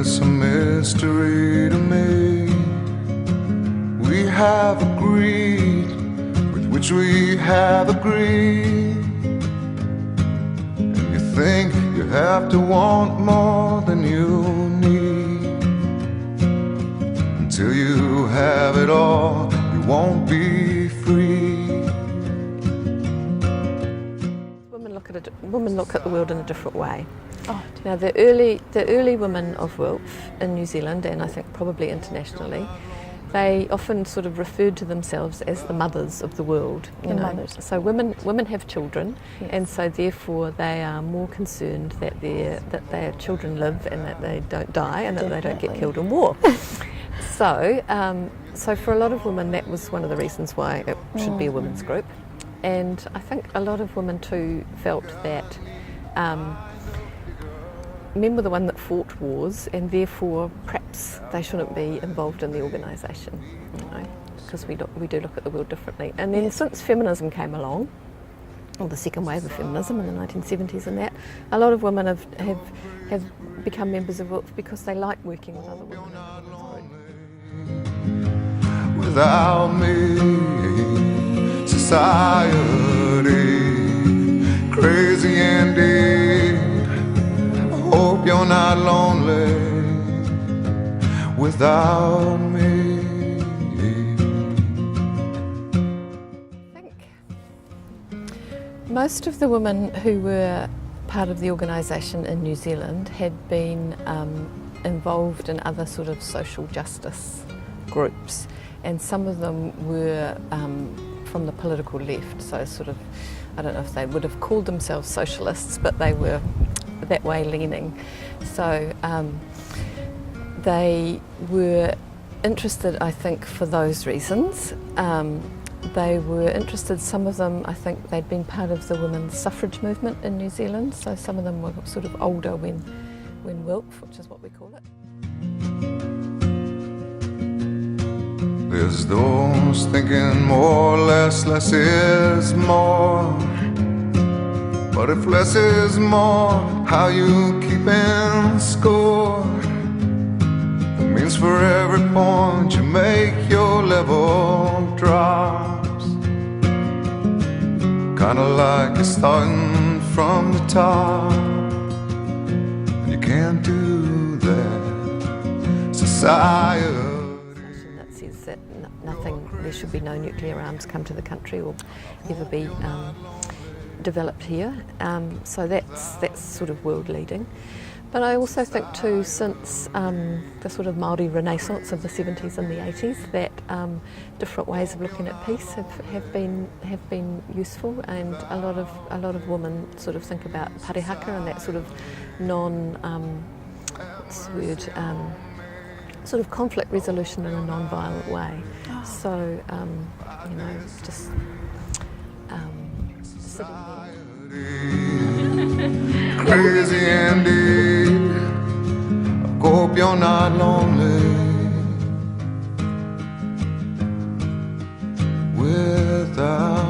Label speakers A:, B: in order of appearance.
A: It's a mystery to me. We have agreed with which we have agreed. And you think you have to want more than you need. Until you have it all, you won't be free.
B: Women look at the world in a different way.
C: Oh,
B: Now, the early women of wealth in New Zealand, and I think probably internationally, they often sort of referred to themselves as the mothers of the world. You know?
C: mothers.
B: So women have children,
C: Yes.
B: and so therefore they are more concerned that their children live and that they don't die and that they don't get
C: Definitely.
B: killed in war. So for a lot of women, that was one of the reasons why it should be a women's group. And I think a lot of women too felt that men were the one that fought wars, and therefore perhaps they shouldn't be involved in the organisation, you know, because we do look at the world differently. And then since feminism came along, or the second wave of feminism in the 1970s and that, a lot of women have become members of WILF because they like working with other women.
A: Without me, society, crazy indeed. I hope you're not lonely without me.
B: I think most of the women who were part of the organisation in New Zealand had been involved in other sort of social justice groups, and some of them were from the political left, so sort of, I don't know if they would have called themselves socialists, but they were that way leaning. So they were interested, I think, for those reasons. They were interested, some of them, I think they'd been part of the women's suffrage movement in New Zealand, so some of them were sort of older when WILF, which is what we call it.
A: There's those thinking more or less is more. But if less is more, how you keeping score? It means for every point you make, your level drops. Kinda like you're starting from the top. And you can't do that, society.
B: That says that there should be no nuclear arms come to the country or ever be developed here. So that's sort of world leading. But I also think too, since the sort of Māori renaissance of the 70s and the 80s, that different ways of looking at peace have been useful, and a lot of women sort of think about parihaka and that sort of sort of conflict resolution in a non-violent way. So, you know, just sitting there.
A: Crazy indeed. I hope you're not lonely without